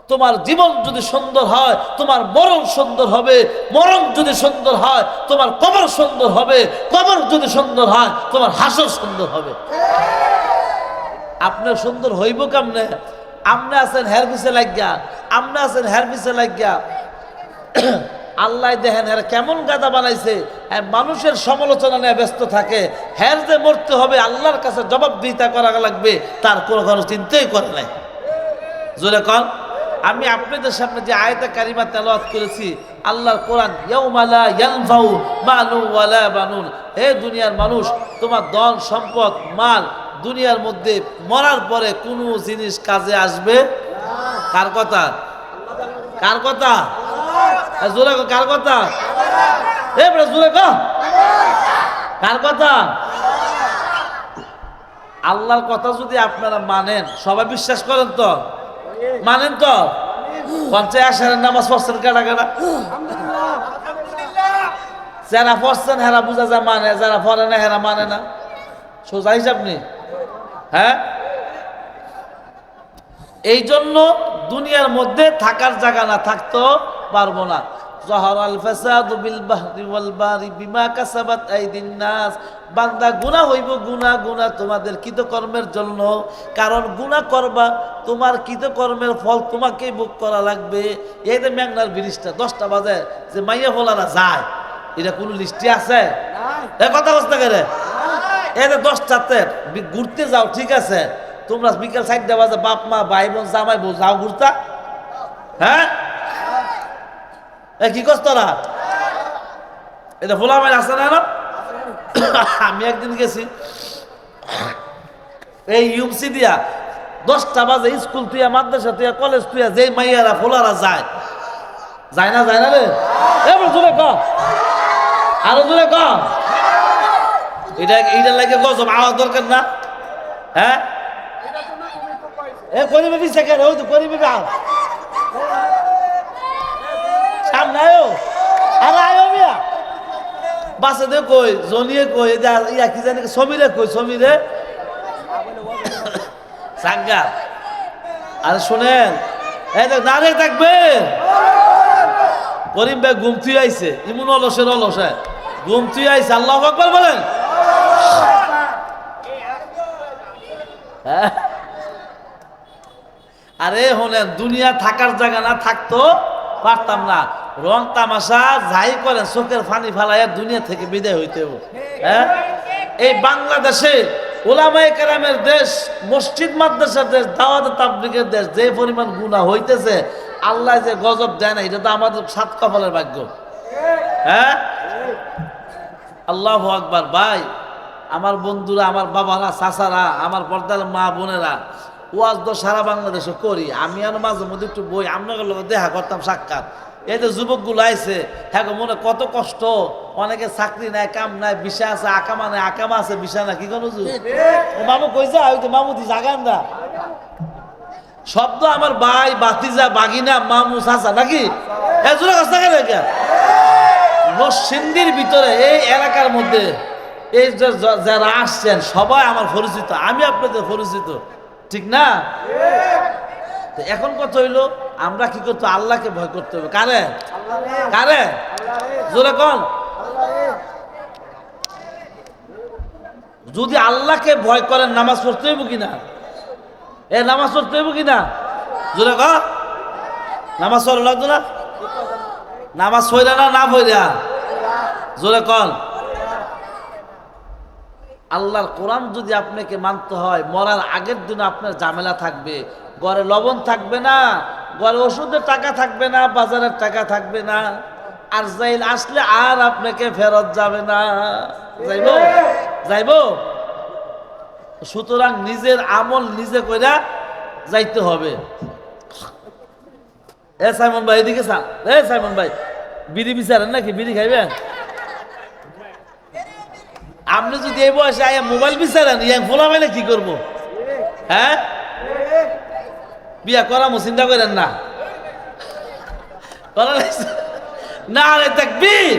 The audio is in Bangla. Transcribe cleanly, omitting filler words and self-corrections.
তোমার জীবন যদি সুন্দর হয় তোমার মরণ সুন্দর হবে, মরণ যদি সুন্দর হয় তোমার কবর সুন্দর হবে, কবর যদি সুন্দর হয় তোমার হাসর সুন্দর হবে। আপনি সুন্দর হইব কেমনে? আপনি আছেন হের পিছে লাগিয়া, আপনি আছেন হের পিছে লাগিয়া। আল্লাহ দেখেন এরা কেমন গাদা বানাইছে, মানুষের সমালোচনা নিয়ে ব্যস্ত থাকে। হের যে মরতে হবে আল্লাহর কাছে জবাবদিহিতা করা লাগবে, তার কোনো চিন্তাই করে নাই। জোরে কন। আমি আপনাদের সামনে যে আয়াতে কারিমা তেলাওয়াত করেছি আল্লাহর কোরআন, ইয়াউমা লা ইয়ানফাউ মালুন ওয়ালা বানুন। হে দুনিয়ার মানুষ, তোমার ধন সম্পদ মাল দুনিয়ার মধ্যে মরার পরে কোনো জিনিস কাজে আসবে? কার কথা? কার কথা? জোরে কার কথা? জোরে কার কথা? আল্লাহর কথা যদি আপনারা মানেন, সবাই বিশ্বাস করেন তো? মানেন তো? পঞ্চায়েত আসারের নামাজ পড়ছেন কারা কারা? যারা পড়ছেন হেরা বুঝা যায় মানে, যারা পড়ে না হেরা মানে না। সোজা হিসাব নেই। হ্যাঁ, এই জন্য দুনিয়ার মধ্যে থাকার জায়গা না, থাকতে পারবো না। যাহারাল ফাসাদু বিল বাহরি ওয়াল বারি বিমা কাসাবাত আইদিন নাস। বান্দা গুনাহ হইব, গুনাহ তোমাদের কৃতকর্মের জন্য। কারণ গুনাহ করবা, তোমার কৃতকর্মের ফল তোমাকেই ভোগ করা লাগবে। এই যে মেঘনার ব্রিজটা 10টা বাজে যে মাইয়া ফলারা যায়, এটা কোনো লিস্টে আছে? এ কথা বলতে গেলে এই যে 10টাতে ঘুরতে যাও, ঠিক আছে, তোমরা বিকেল 4টা বাজে বাপ মা ভাই বোন জামাই বউ যাও ঘুরতা? হ্যাঁ, কি করছ তোরা? এটা ফোলা মাইল আছে না? আমি একদিন গেছি এই ইউমসি দিয়া 10টা বাজে স্কুল তুইয়া মাদ্রাসা তুইয়া কলেজ তুইয়া যে মাইয়ারা ফোলারা যায় না রে? এবার জোরে ক, আরো জোরে ক। এটা লাগে গজব আওয়াজ দরকার না? হ্যাঁ, করিবে বিছে কেন? ওই তো করিবে সামনে আয়ো, আরে আয়ো মিয়া। বাসে দে কই, জনিয়ে কই, ইয়া কি জানি সমীরে কই, সমীরে সাঙ্গা। আরে শোনেন, এই দেখ দাঁড়িয়ে থাকবে। করিম ভাই ঘুম তুই আইছে, ইমন অলসের অলসে ঘুম তুই আইছে। আল্লাহু আকবার বলেন। আরে হোনেন, দুনিয়া থাকার জায়গা না, থাকতো পারতাম না। রং তামাশা যাই করেন চোখের ফানি ফালাইয়া দুনিয়া থেকে বিদায় হইতে হবে। হ্যাঁ, এই বাংলাদেশে ওলামায়ে কেরামের দেশ, মসজিদ মাদ্রাসার দেশ, দাওয়াত তাবলীগের দেশ, যে পরিমাণ গুনাহ হইতেছে আল্লাহ যে গজব দেয় না, এটা তো আমাদের 7 কপালের ভাগ্য। হ্যাঁ, আল্লাহু আকবার। ভাই আমার বন্ধুরা, আমার বাবারা, চাচারা, আমার পর্দার মা বোনেরা, ওয়াজ তো সারা বাংলাদেশে করি। আমি আর মাঝে মধ্যে একটু বই আপনাদের লোক দেখা করতাম সাক্ষাৎ। এই যে যুবকগুলো আইছে, হ্যাঁ মনে কত কষ্ট। অনেকে চাকরি নাই, কাম নাই, বিষা আছে, আকামা নাই, আকামা আছে, বিষা না। কি কোনো মামু কই যা? ওই তো মামুদি জাগান না শব্দ। আমার ভাই বাতিজা বাগিনা মামু চাচা নাকি নরসিংদীর ভিতরে এই এলাকার মধ্যে এই যারা আসছেন সবাই আমার পরিচিত, আমি আপনাদের পরিচিত, ঠিক না? এখন কথা হইলো আমরা কি করতে? আল্লাহকে ভয় করতে হবে। কারে? কারে? জোরে কন। যদি আল্লাহকে ভয় করেন নামাজ পড়তে হইব কিনা? নামাজ পড়তে হইব কিনা? জোরে কন। নামাজ পড়া লাগতো না? নামাজ পড়া না পড়া? জোরে কন। আল্লাহর কোরআন যদি আপনাকে মানতে হয়, মরার আগের দিন আপনার ঝামেলা থাকবে। ঘরে লবণ থাকবে না, ঘরে ওষুধের টাকা থাকবে না, বাজারের টাকা থাকবে না। আর যাইল আসলে আর আপনাকে ফেরত যাবে না। যাইব। সুতরাং নিজের আমল নিজে কইরা যাইতে হবে। সাইমন ভাই এদিকে চান। সাইমন ভাই বিড়ি বিচারেন নাকি? বিড়ি খাইবেন? আপনি যদি এই বয়সে আয়া মোবাইল বিচারেন, ইয়াং ফোলা মাইলে কি করবো? হ্যাঁ, বিয়া করামো চিন্তা করেন না। না রে তাকবীর।